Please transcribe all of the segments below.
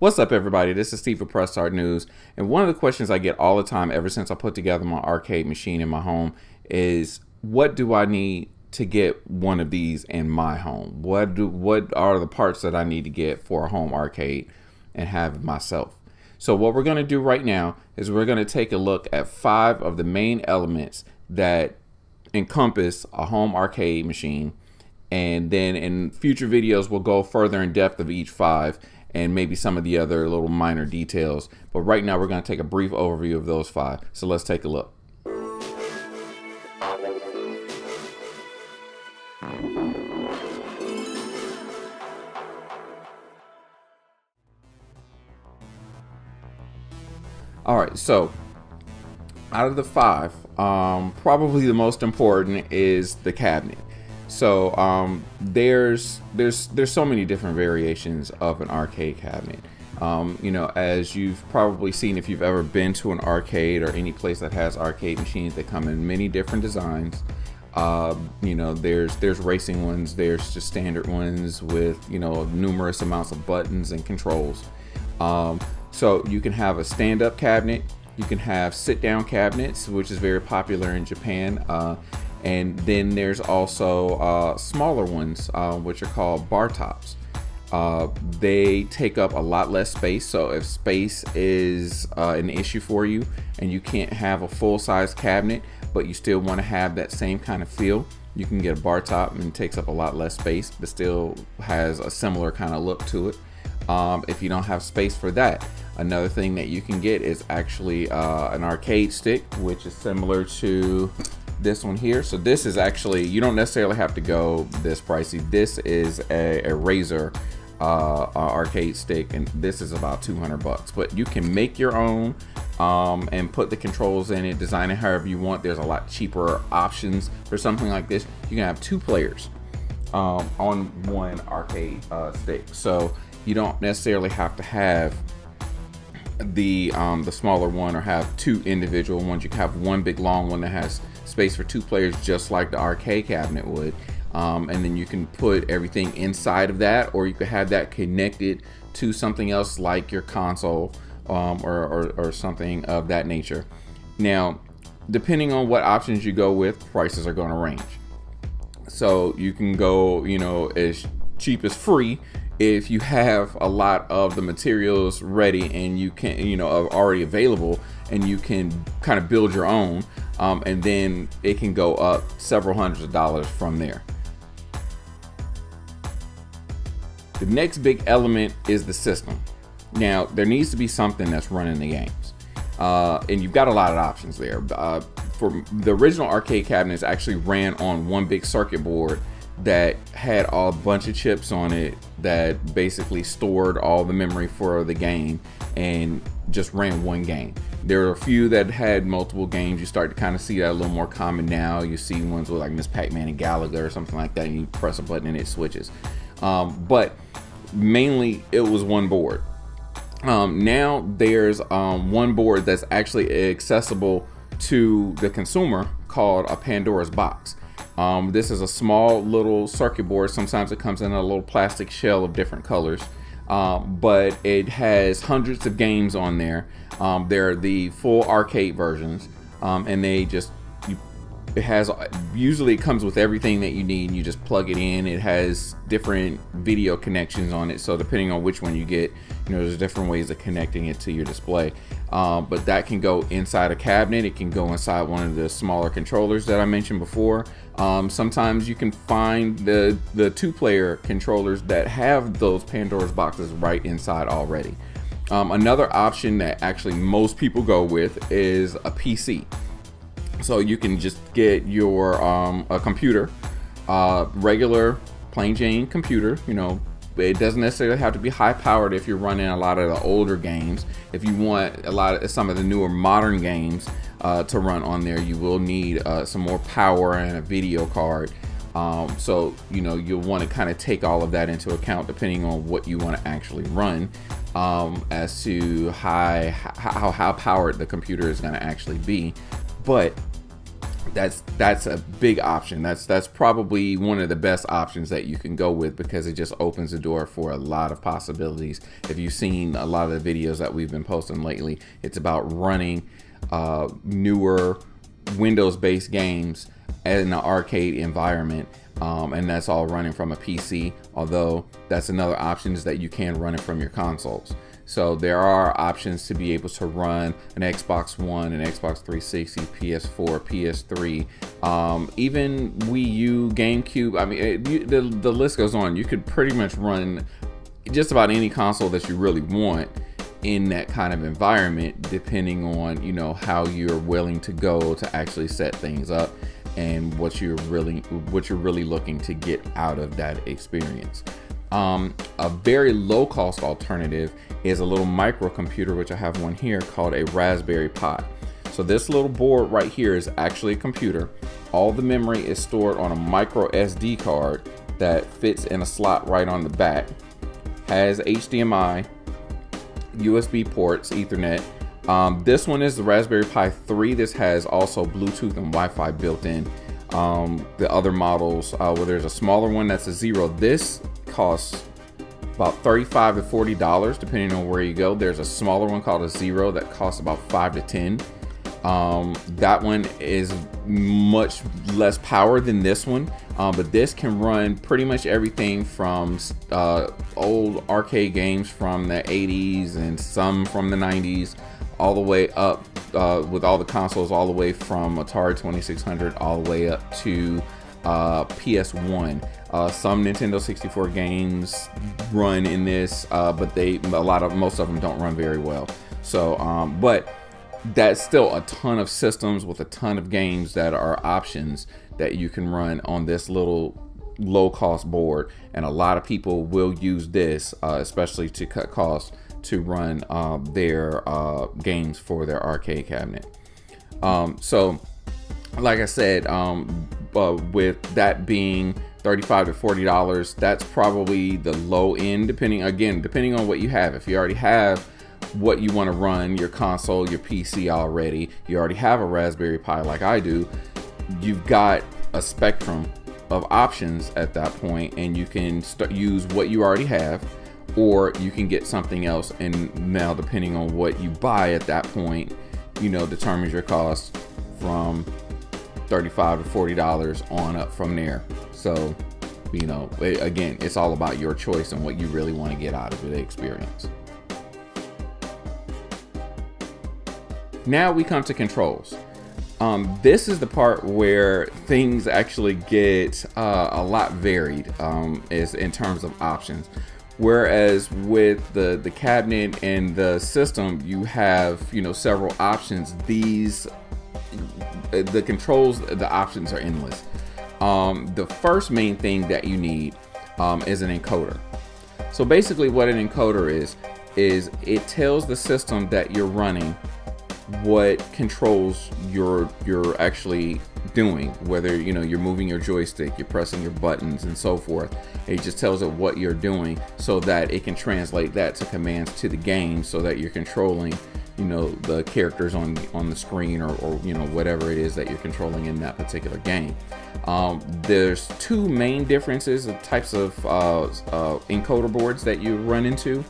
What's up, everybody? This is Steve with Press Start News, and one of the questions I get all the time ever since I put together my arcade machine in my home is, what do I need to get one of these in my home? What are the parts that I need to get for a home arcade and have myself? So what we're going to do right now is we're going to take a look at 5 of the main elements that encompass a home arcade machine, and then in future videos we'll go further in depth of each 5 and maybe some of the other little minor details. But right now we're going to take a brief overview of those 5. So let's take a look. All right, so out of the 5, probably the most important is the cabinet. So there's so many different variations of an arcade cabinet. You know, as you've probably seen if you've ever been to an arcade or any place that has arcade machines, they come in many different designs. You know, there's racing ones, there's just standard ones with, you know, numerous amounts of buttons and controls. So you can have a stand-up cabinet, you can have sit-down cabinets, which is very popular in Japan. And then there's also smaller ones, which are called bar tops. They take up a lot less space. So if space is an issue for you and you can't have a full-size cabinet, but you still want to have that same kind of feel, you can get a bar top, and it takes up a lot less space, but still has a similar kind of look to it. If you don't have space for that, another thing that you can get is actually an arcade stick, which is similar to this one here. So this is actually, you don't necessarily have to go this pricey. This is a Razer arcade stick, and this is about 200 bucks, but you can make your own and put the controls in it, design it however you want. There's a lot cheaper options for something like this. You can have 2 players on one arcade stick, so you don't necessarily have to have the smaller one or have 2 individual ones. You can have one big long one that has space for 2 players, just like the arcade cabinet would, and then you can put everything inside of that, or you could have that connected to something else like your console, or something of that nature. Now, depending on what options you go with, prices are going to range. So you can go, you know, as cheap as free if you have a lot of the materials ready and you can, you know, are already available, and you can kind of build your own, and then it can go up several hundreds of dollars from there. The next big element is the system. Now, there needs to be something that's running the games, and you've got a lot of options there. For the original arcade cabinets, actually ran on one big circuit board that had a bunch of chips on it that basically stored all the memory for the game and just ran one game. There are a few that had multiple games. You start to kind of see that a little more common now. You see ones with like Miss Pac-Man and Galaga or something like that, and you press a button and it switches. But mainly it was one board. Now there's one board that's actually accessible to the consumer called a Pandora's box. This is a small little circuit board. Sometimes it comes in a little plastic shell of different colors, but it has hundreds of games on there. They're the full arcade versions, and they just, usually it comes with everything that you need, and you just plug it in. It has different video connections on it, so depending on which one you get, you know, there's different ways of connecting it to your display. But that can go inside a cabinet. It can go inside one of the smaller controllers that I mentioned before. Sometimes you can find the 2-player controllers that have those Pandora's boxes right inside already. Another option that actually most people go with is a PC. So you can just get your a computer, regular plain Jane computer. You know, it doesn't necessarily have to be high powered if you're running a lot of the older games. If you want some of the newer modern games to run on there, you will need some more power and a video card. So, you know, you'll want to kind of take all of that into account depending on what you want to actually run, as to how powered the computer is going to actually be. But that's a big option. That's probably one of the best options that you can go with, because it just opens the door for a lot of possibilities. If you've seen a lot of the videos that we've been posting lately, it's about running newer Windows-based games in an arcade environment, and that's all running from a PC. Although that's another option, is that you can run it from your consoles. So there are options to be able to run an Xbox One, an Xbox 360, PS4, PS3, even Wii U, GameCube. I mean, the list goes on. You could pretty much run just about any console that you really want in that kind of environment, depending on, you know, how you're willing to go to actually set things up and what you're really looking to get out of that experience. A very low cost alternative is a little microcomputer, which I have one here, called a Raspberry Pi. So this little board right here is actually a computer. All the memory is stored on a micro SD card that fits in a slot right on the back. Has HDMI, USB ports, Ethernet. This one is the Raspberry Pi 3. This has also Bluetooth and Wi-Fi built in. The other models, where there's a smaller one that's a Zero, this costs about $35 to $40 depending on where you go. There's a smaller one called a Zero that costs about $5 to $10. That one is much less power than this one, but this can run pretty much everything from old arcade games from the 80s and some from the 90s, all the way up with all the consoles, all the way from Atari 2600 all the way up to PS1. Some Nintendo 64 games run in this, but most of them don't run very well. So, but that's still a ton of systems with a ton of games that are options that you can run on this little low cost board. And a lot of people will use this, especially to cut costs, to run their games for their arcade cabinet. So like I said, with that being $35 to $40, that's probably the low end, depending on what you have. If you already have what you want to run, your console, your PC already, you already have a Raspberry Pi like I do, you've got a spectrum of options at that point, and you can use what you already have, or you can get something else. And now, depending on what you buy at that point, you know, determines your cost from $35 to $40 on up from there. So, you know, again, it's all about your choice and what you really want to get out of the experience. Now we come to controls. This is the part where things actually get a lot varied, is in terms of options. Whereas with the cabinet and the system, you have, you know, several options. The controls, the options are endless. The first main thing that you need is an encoder. So basically what an encoder is it tells the system that you're running what controls you're actually doing, whether, you know, you're moving your joystick, you're pressing your buttons and so forth. It just tells it what you're doing so that it can translate that to commands to the game, so that you're controlling, you know, the characters on the screen, or you know, whatever it is that you're controlling in that particular game. There's two main differences of types of encoder boards that you run into.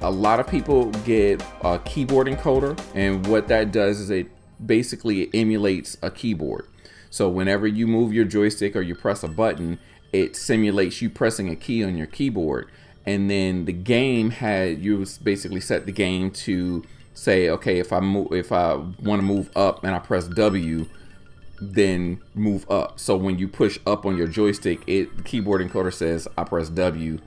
A lot of people get a keyboard encoder, and what that does is it basically emulates a keyboard. So whenever you move your joystick or you press a button, it simulates you pressing a key on your keyboard. And then the game you basically set the game to say, okay, if I want to move up and I press W, then move up. So when you push up on your joystick, the keyboard encoder says I press W,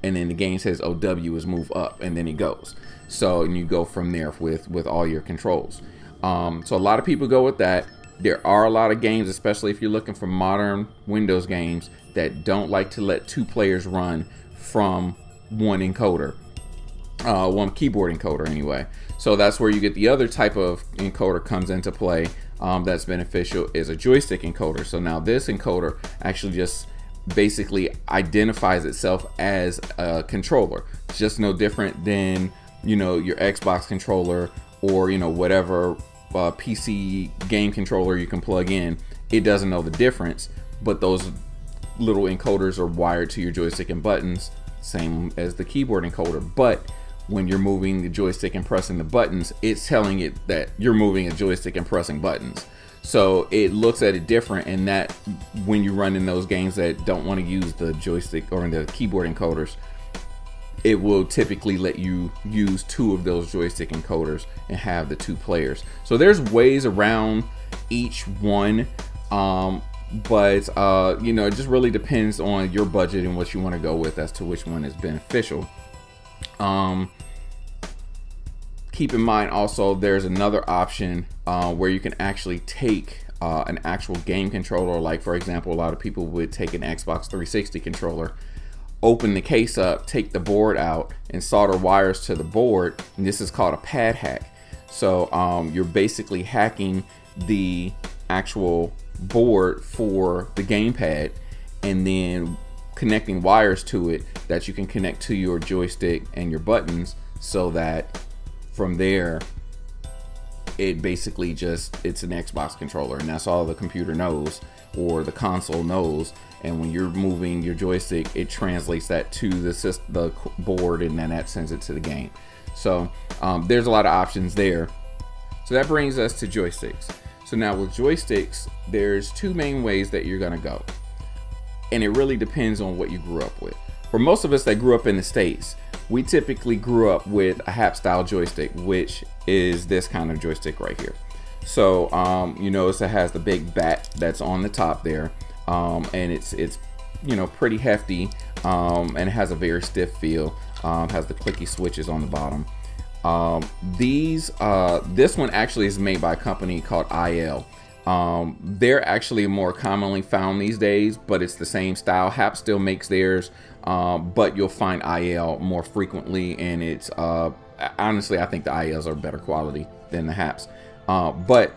and then the game says, oh, W is move up, and then it goes. So, and you go from there with all your controls. So a lot of people go with that. There are a lot of games, especially if you're looking for modern Windows games, that don't like to let two players run from one encoder, one keyboard encoder anyway. So that's where you get the other type of encoder comes into play. That's beneficial, is a joystick encoder. So now this encoder actually just basically identifies itself as a controller. It's just no different than, you know, your Xbox controller, or, you know, whatever PC game controller you can plug in, it doesn't know the difference. But those little encoders are wired to your joystick and buttons, same as the keyboard encoder. But when you're moving the joystick and pressing the buttons, it's telling it that you're moving a joystick and pressing buttons. So it looks at it different, and that when you run in those games that don't want to use the joystick or the keyboard encoders, it will typically let you use 2 of those joystick encoders and have the 2 players. So there's ways around each one, but it just really depends on your budget and what you want to go with as to which one is beneficial. Keep in mind also there's another option where you can actually take an actual game controller. Like, for example, a lot of people would take an Xbox 360 controller, open the case up, take the board out, and solder wires to the board. And this is called a pad hack. So you're basically hacking the actual board for the gamepad and then connecting wires to it that you can connect to your joystick and your buttons, so that from there it basically it's an Xbox controller, and that's all the computer knows or the console knows. And when you're moving your joystick, it translates that to the board, and then that sends it to the game. So there's a lot of options there. So that brings us to joysticks. So now with joysticks, there's 2 main ways that you're gonna go, and it really depends on what you grew up with. For most of us that grew up in the States, we typically grew up with a HAP style joystick, which is this kind of joystick right here. So you notice it has the big bat that's on the top there, and it's pretty hefty, and it has a very stiff feel. Has the clicky switches on the bottom. This one actually is made by a company called IL. They're actually more commonly found these days, but it's the same style. HAP still makes theirs, but you'll find IL more frequently, and it's honestly, I think the ILs are better quality than the HAPs. But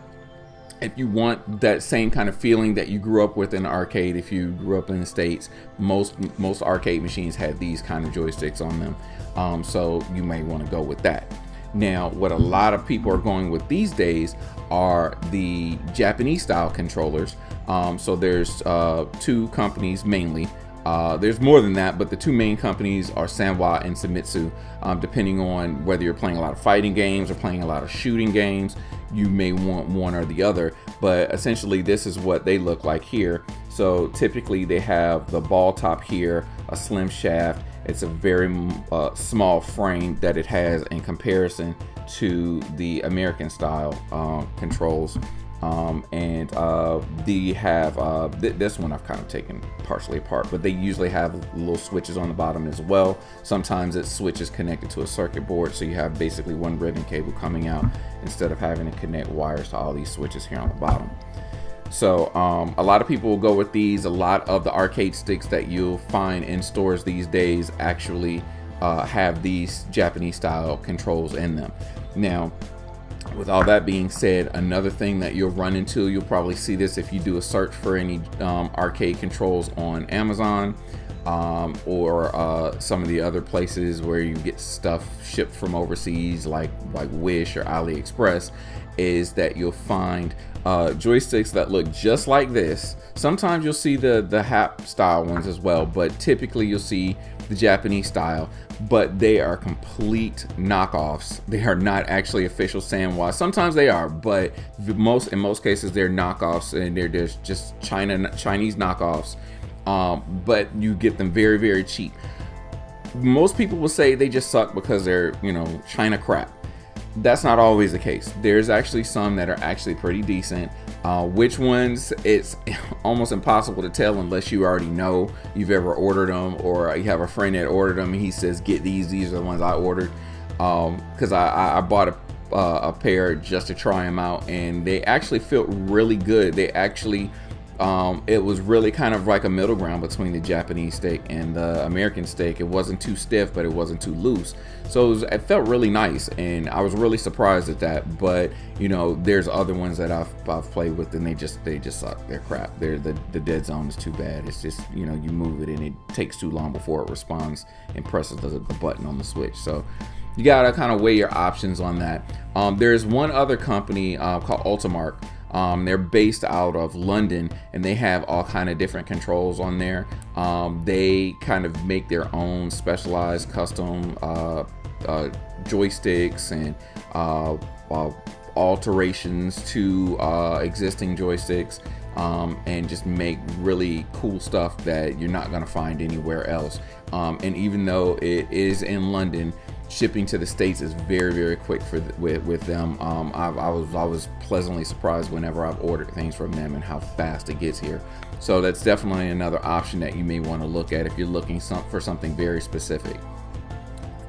if you want that same kind of feeling that you grew up with in the arcade, if you grew up in the States, most arcade machines had these kind of joysticks on them, so you may want to go with that. Now, what a lot of people are going with these days are the Japanese style controllers. So there's 2 companies mainly. There's more than that, but the 2 main companies are Sanwa and Famitsu. Depending on whether you're playing a lot of fighting games or playing a lot of shooting games, you may want one or the other. But essentially, this is what they look like here. So typically, they have the ball top here, a slim shaft. It's a very small frame that it has in comparison to the American style controls. And they have this one I've kind of taken partially apart, but they usually have little switches on the bottom as well. Sometimes it switches connected to a circuit board, so you have basically one ribbon cable coming out instead of having to connect wires to all these switches here on the bottom. So a lot of people will go with these. A lot of the arcade sticks that you'll find in stores these days actually have these Japanese style controls in them. Now, with all that being said, another thing that you'll run into, you'll probably see this if you do a search for any arcade controls on Amazon, or some of the other places where you get stuff shipped from overseas, like Wish or AliExpress, is that you'll find joysticks that look just like this. Sometimes you'll see the HAP style ones as well, but typically you'll see the Japanese style, but they are complete knockoffs. They are not actually official Sanwa. Sometimes they are, but in most cases they're knockoffs, and they're just Chinese knockoffs. But you get them very, very cheap. Most people will say they just suck because they're, China crap. That's not always the case. There's actually some that are actually pretty decent. Which ones, it's almost impossible to tell unless you already know, you've ever ordered them, or you have a friend that ordered them and he says, get these are the ones I ordered. Because I bought a pair just to try them out, and they actually felt really good. They actually, it was really kind of like a middle ground between the Japanese stick and the American stick. It wasn't too stiff, but it wasn't too loose. So it felt really nice, and I was really surprised at that. But there's other ones that I've played with, and they just suck. They're crap. The dead zone is too bad. It's just you move it and it takes too long before it responds and presses the button on the switch. So you gotta kind of weigh your options on that. There's one other company called Ultimark. They're based out of London, and they have all kind of different controls on there. They kind of make their own specialized custom joysticks and alterations to existing joysticks, and just make really cool stuff that you're not going to find anywhere else. And even though it is in London, shipping to the States is very, very quick with them. I was pleasantly surprised whenever I've ordered things from them and how fast it gets here. So that's definitely another option that you may want to look at if you're looking for something very specific.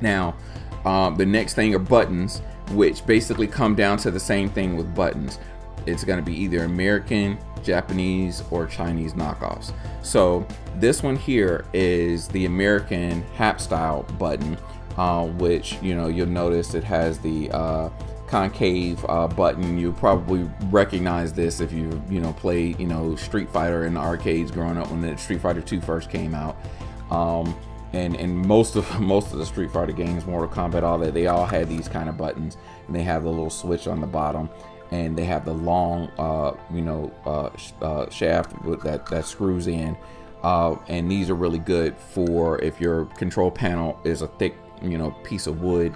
Now, the next thing are buttons, which basically come down to the same thing with buttons. It's going to be either American, Japanese, or Chinese knockoffs. So this one here is the American Hap style button, which, you know, you'll notice it has the concave button. You probably recognize this if you played Street Fighter in the arcades growing up when the Street Fighter 2 first came out. And most of the Street Fighter games, Mortal Kombat, all that, they all had these kind of buttons, and they have the little switch on the bottom, and they have the long shaft that screws in, and these are really good for if your control panel is a thick piece of wood.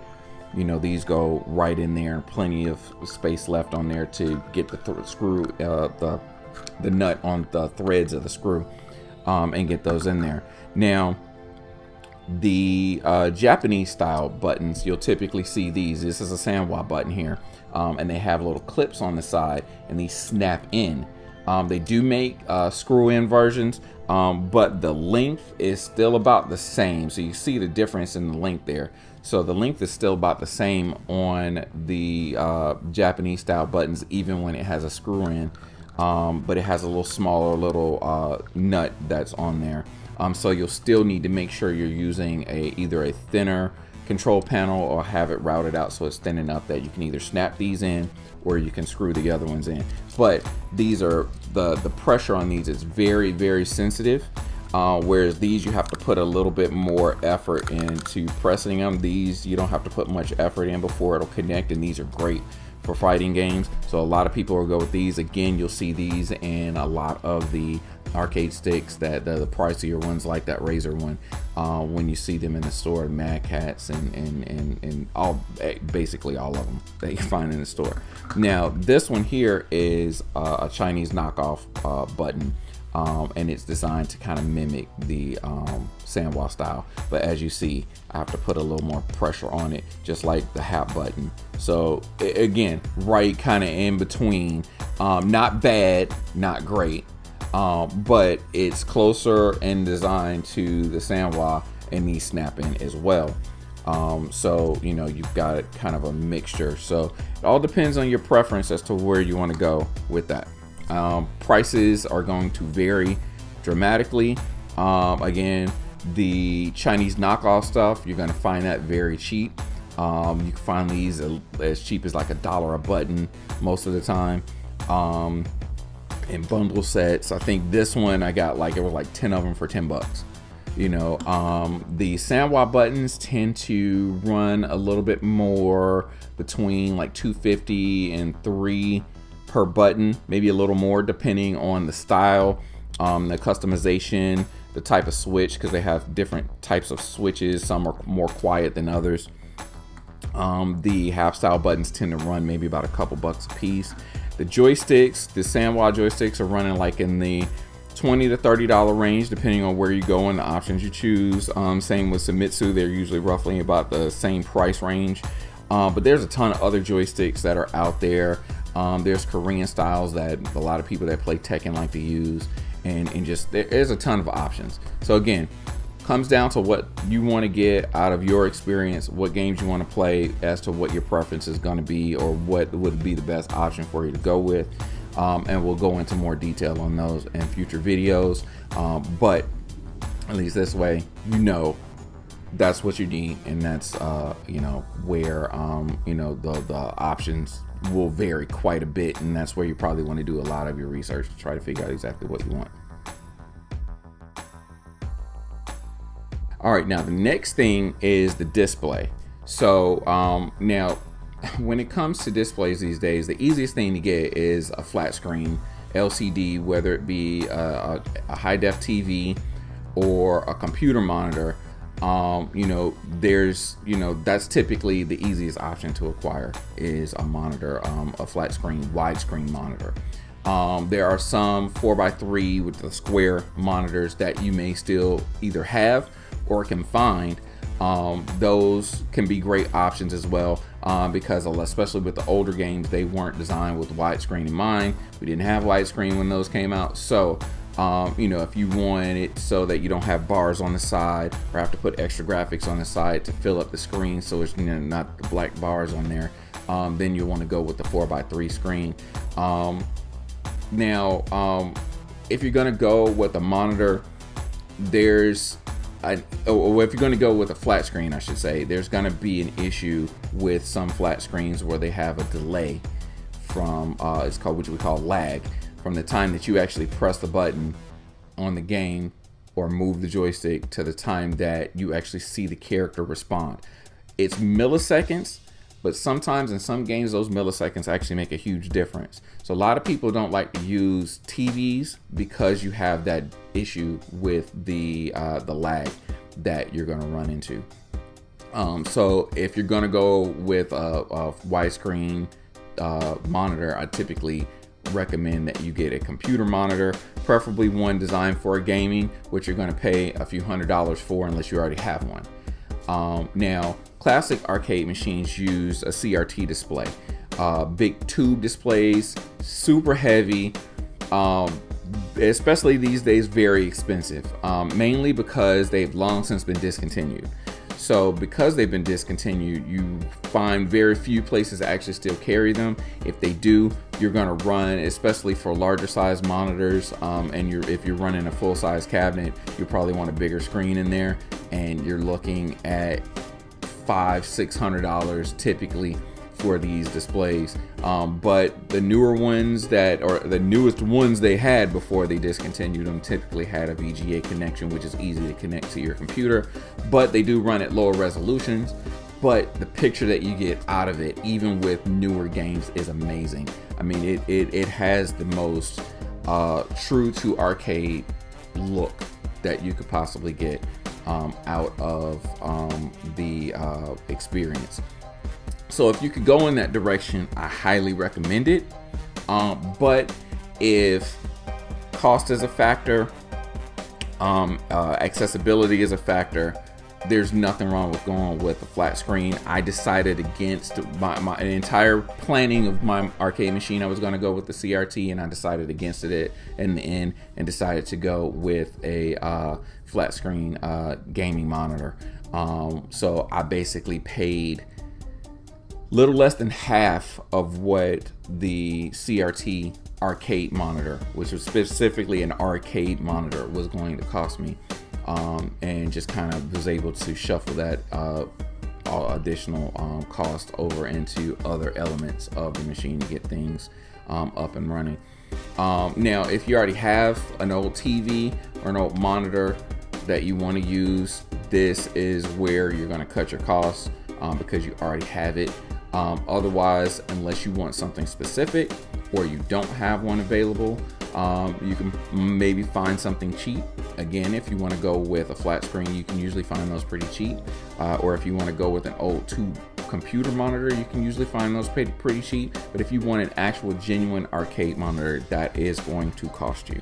These go right in there, and plenty of space left on there to get the screw, the nut on the threads of the screw, and get those in there. Now, the Japanese style buttons, you'll typically see these. This is a Sanwa button here, and they have little clips on the side, and these snap in. They do make screw-in versions, but the length is still about the same. So you see the difference in the length there. So the length is still about the same on the Japanese style buttons, even when it has a screw-in, but it has a little smaller little nut that's on there. So you'll still need to make sure you're using either a thinner control panel or have it routed out so it's thin enough that you can either snap these in or you can screw the other ones in. But these are the pressure on these is very, very sensitive, whereas these you have to put a little bit more effort into pressing them. These you don't have to put much effort in before it'll connect, and these are great for fighting games. So a lot of people will go with these. Again, you'll see these in a lot of the arcade sticks, that the pricier ones like that Razor one, when you see them in the store, Mad Cats and all, basically all of them that you find in the store. Now this one here is a Chinese knockoff button, and it's designed to kind of mimic the Sanwa style, but as you see, I have to put a little more pressure on it, just like the Hap button. So again, right kind of in between, not bad, not great, but it's closer in design to the Sanwa, and these snap in as well. So you've got kind of a mixture. So it all depends on your preference as to where you want to go with that. Prices are going to vary dramatically. Again, the Chinese knockoff stuff, you're going to find that very cheap. You can find these as cheap as like $1 a button most of the time. In bundle sets, I think this one I got it was like 10 of them for $10. The Sanwa buttons tend to run a little bit more, between like $2.50 and $3 per button, maybe a little more depending on the style, the customization, the type of switch, because they have different types of switches. Some are more quiet than others. The half style buttons tend to run maybe about a couple bucks a piece. The joysticks, the Sanwa joysticks, are running like in the $20 to $30 range, depending on where you go and the options you choose. Same with Famitsu, they're usually roughly about the same price range. But there's a ton of other joysticks that are out there. There's Korean styles that a lot of people that play Tekken like to use, and just there's a ton of options. So again, comes down to what you want to get out of your experience, what games you want to play, as to what your preference is going to be, or what would be the best option for you to go with. And we'll go into more detail on those in future videos. But at least this way, that's what you need, and that's where the options will vary quite a bit, and that's where you probably want to do a lot of your research to try to figure out exactly what you want. All right, now the next thing is the display. So now, when it comes to displays these days, the easiest thing to get is a flat screen LCD, whether it be a high def TV or a computer monitor. That's typically the easiest option to acquire is a monitor, a flat screen, widescreen monitor. There are some 4x3 with the square monitors that you may still either have or can find. Those can be great options as well, because especially with the older games, they weren't designed with widescreen in mind. We didn't have widescreen when those came out. So, if you want it so that you don't have bars on the side or have to put extra graphics on the side to fill up the screen so it's not the black bars on there, then you want to go with the 4x3 screen. If you're going to go with a monitor, if you're going to go with a flat screen, I should say, there's going to be an issue with some flat screens where they have a delay from, it's called, what we call lag, from the time that you actually press the button on the game or move the joystick to the time that you actually see the character respond. It's milliseconds, but sometimes in some games those milliseconds actually make a huge difference. So a lot of people don't like to use TVs because you have that issue with the lag that you're going to run into. So if you're going to go with a widescreen monitor, I typically recommend that you get a computer monitor, preferably one designed for gaming, which you're going to pay a few $100s for unless you already have one. Now, classic arcade machines use a CRT display, big tube displays, super heavy, especially these days very expensive, mainly because they've long since been discontinued. So because they've been discontinued, you find very few places that actually still carry them. If they do, you're going to run, especially for larger size monitors, if you're running a full size cabinet, you probably want a bigger screen in there, and you're looking at $500-$600 typically for these displays. But the newer ones the newest ones they had before they discontinued them typically had a VGA connection, which is easy to connect to your computer, but they do run at lower resolutions. But the picture that you get out of it, even with newer games, is amazing. I mean, it has the most true to arcade look that you could possibly get out of the experience. So if you could go in that direction, I highly recommend it. But if cost is a factor, accessibility is a factor, there's nothing wrong with going with a flat screen. I decided against my entire planning of my arcade machine. I was going to go with the CRT, and I decided against it in the end and decided to go with a flat screen gaming monitor. So I basically paid little less than half of what the CRT arcade monitor, which was specifically an arcade monitor, was going to cost me, and just kind of was able to shuffle that additional cost over into other elements of the machine to get things up and running. Now, if you already have an old TV or an old monitor that you want to use, this is where you're going to cut your costs, because you already have it. Otherwise, unless you want something specific or you don't have one available, you can maybe find something cheap. Again, if you want to go with a flat screen, you can usually find those pretty cheap. Or if you want to go with an old tube computer monitor, you can usually find those pretty cheap. But if you want an actual genuine arcade monitor, that is going to cost you.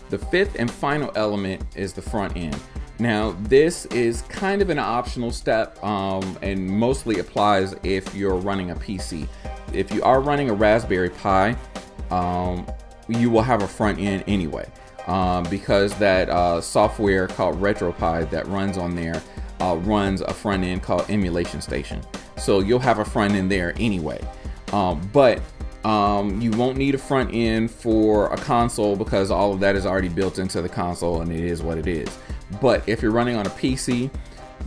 The fifth and final element is the front end. Now, this is kind of an optional step, and mostly applies if you're running a PC. If you are running a Raspberry Pi, you will have a front end anyway, because that software called RetroPie that runs on there runs a front end called Emulation Station. So you'll have a front end there anyway. But you won't need a front end for a console, because all of that is already built into the console, and it is what it is. But if you're running on a PC,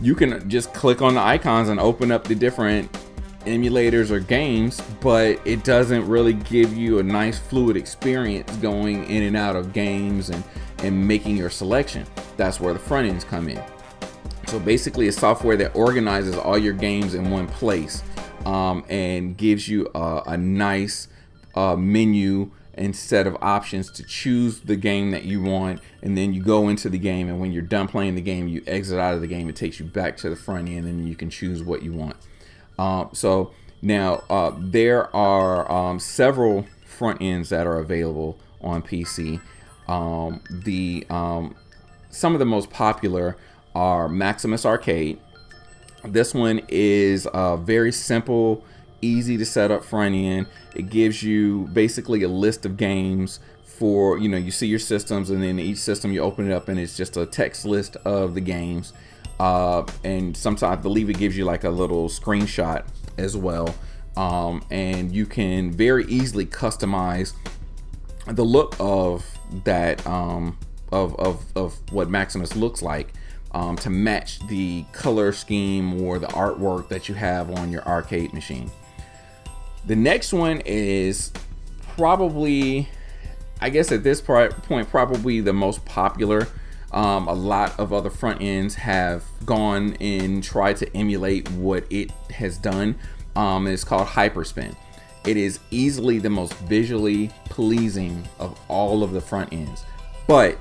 you can just click on the icons and open up the different emulators or games, but it doesn't really give you a nice fluid experience going in and out of games and making your selection. That's where the front ends come in. So basically a software that organizes all your games in one place, and gives you a nice menu and set of options to choose the game that you want, and then you go into the game, and when you're done playing the game, you exit out of the game. It takes you back to the front end, and you can choose what you want. So now there are several front ends that are available on PC. Some of the most popular are Maximus Arcade. This one is very simple, easy to set up front end. It gives you basically a list of games for, you see your systems, and then each system you open it up and it's just a text list of the games. And sometimes I believe it gives you like a little screenshot as well. And you can very easily customize the look of that, of what Maximus looks like, to match the color scheme or the artwork that you have on your arcade machine. The next one is probably, I guess at this point, probably the most popular. A lot of other front ends have gone and tried to emulate what it has done. It's called Hyperspin. It is easily the most visually pleasing of all of the front ends, but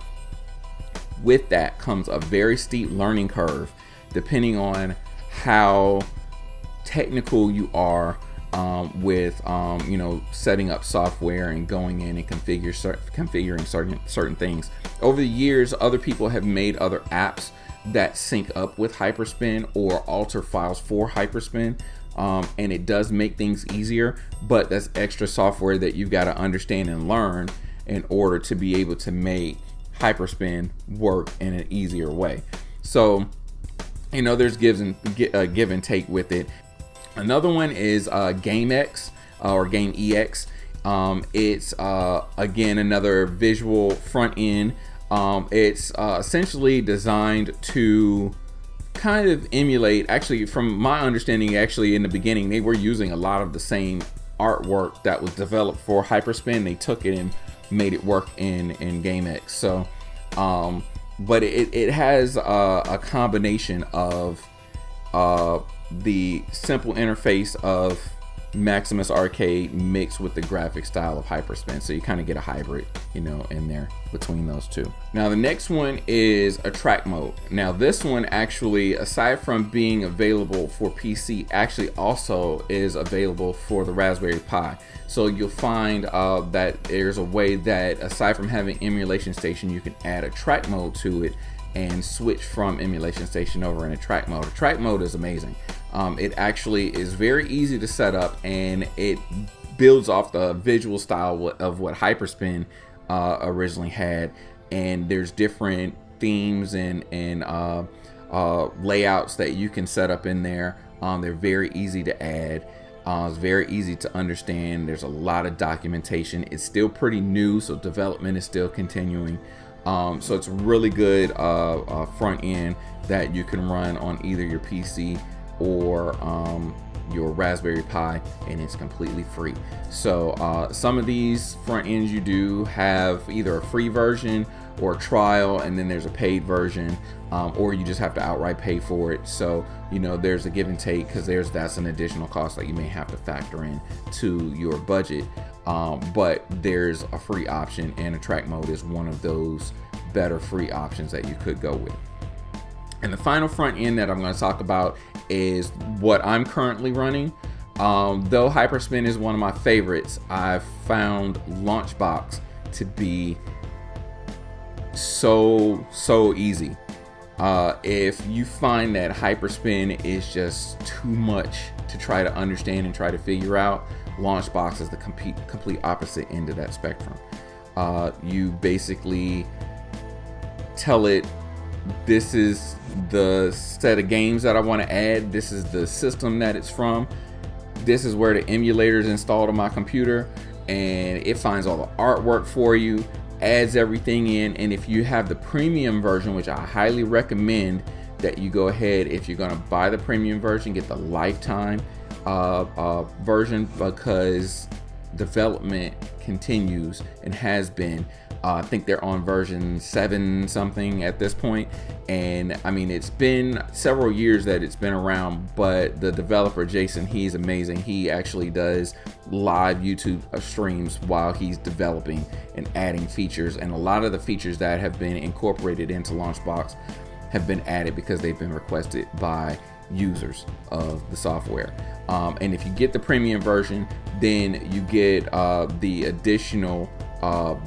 with that comes a very steep learning curve depending on how technical you are with setting up software and going in and configuring certain things. Over the years, other people have made other apps that sync up with Hyperspin or alter files for Hyperspin, and it does make things easier, but that's extra software that you've got to understand and learn in order to be able to make Hyperspin work in an easier way. So there's give and take with it. Another one is GameX or GameEX. It's again another visual front end. It's essentially designed to kind of emulate, actually from my understanding, actually in the beginning they were using a lot of the same artwork that was developed for Hyperspin. They took it and made it work in GameX. So but it has a combination of the simple interface of Maximus Arcade mixed with the graphic style of Hyperspin, so you kind of get a hybrid in there between those two. Now the next one is Attract Mode. Now this one actually, aside from being available for PC, actually also is available for the Raspberry Pi. So you'll find that there's a way that, aside from having Emulation Station, you can add Attract Mode to it and switch from Emulation Station over in Attract Mode. Attract Mode is amazing. It actually is very easy to set up, and it builds off the visual style of what Hyperspin originally had. And there's different themes and layouts that you can set up in there. They're very easy to add. It's very easy to understand. There's a lot of documentation. It's still pretty new, so development is still continuing. So it's a really good front end that you can run on either your PC or your Raspberry Pi, and it's completely free. So some of these front ends you do have either a free version or a trial, and then there's a paid version, or you just have to outright pay for it. So there's a give and take, because that's an additional cost that you may have to factor in to your budget. But there's a free option, and Attract Mode is one of those better free options that you could go with. And the final front end that I'm going to talk about is what I'm currently running. Though Hyperspin is one of my favorites, I've found Launchbox to be so easy. If you find that Hyperspin is just too much to try to understand and try to figure out, Launchbox is the complete opposite end of that spectrum. You basically tell it, this is the set of games that I want to add, this is the system that it's from, this is where the emulator is installed on my computer, and it finds all the artwork for you, adds everything in. And if you have the premium version, which I highly recommend that you go ahead, if you're going to buy the premium version, get the lifetime version, because development continues and has been. I think they're on version 7 something at this point, and I mean, it's been several years that it's been around, but the developer Jason, he's amazing. He actually does live YouTube streams while he's developing and adding features, and a lot of the features that have been incorporated into Launchbox have been added because they've been requested by users of the software. And if you get the premium version, then you get the additional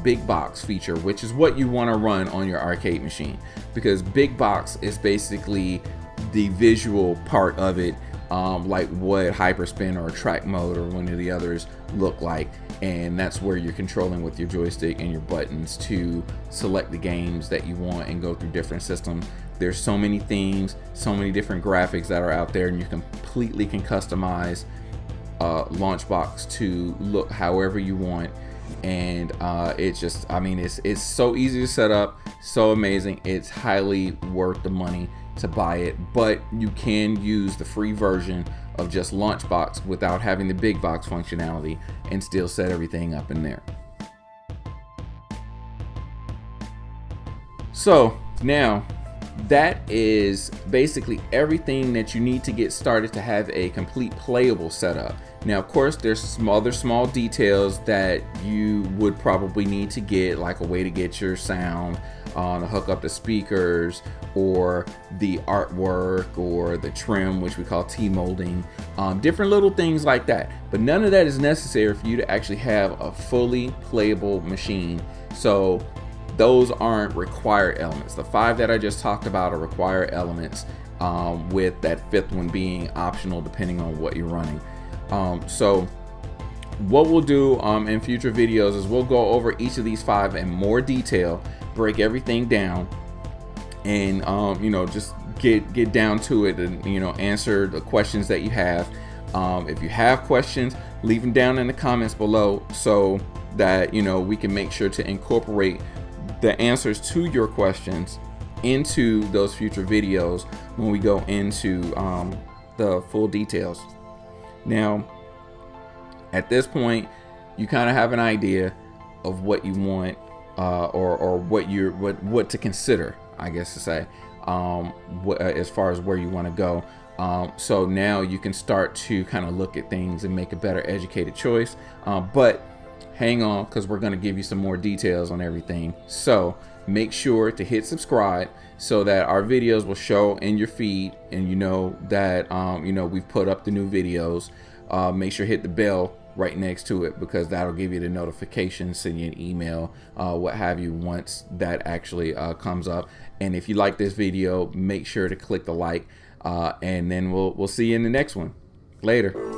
big box feature, which is what you want to run on your arcade machine, because big box is basically the visual part of it, like what hyperspin or track mode or one of the others look like, and that's where you're controlling with your joystick and your buttons to select the games that you want and go through different systems. There's so many themes, so many different graphics that are out there, and you completely can customize Launchbox to look however you want. And it's just, I mean, it's so easy to set up, so amazing. It's highly worth the money to buy it, but you can use the free version of just Launchbox without having the big box functionality and still set everything up in there. So now that is basically everything that you need to get started to have a complete playable setup. Now, of course, there's some other small details that you would probably need to get, like a way to get your sound, to hook up the speakers, or the artwork, or the trim, which we call T-molding, different little things like that. But none of that is necessary for you to actually have a fully playable machine. So those aren't required elements. The 5 that I just talked about are required elements, with that 5th one being optional depending on what you're running. So what we'll do in future videos is we'll go over each of these 5 in more detail, break everything down, and you know, just get down to it, and you know, answer the questions that you have. If you have questions, leave them down in the comments below, so that, you know, we can make sure to incorporate the answers to your questions into those future videos when we go into the full details. Now, at this point, you kind of have an idea of what you want, or what to consider, I guess to say, as far as where you want to go. So now you can start to kind of look at things and make a better educated choice. But hang on, because we're going to give you some more details on everything. So make sure to hit subscribe so that our videos will show in your feed, and you know that you know, we've put up the new videos. Make sure to hit the bell right next to it, because that'll give you the notification, send you an email, what have you, once that actually comes up. And if you like this video, make sure to click the like, and then we'll see you in the next one. Later.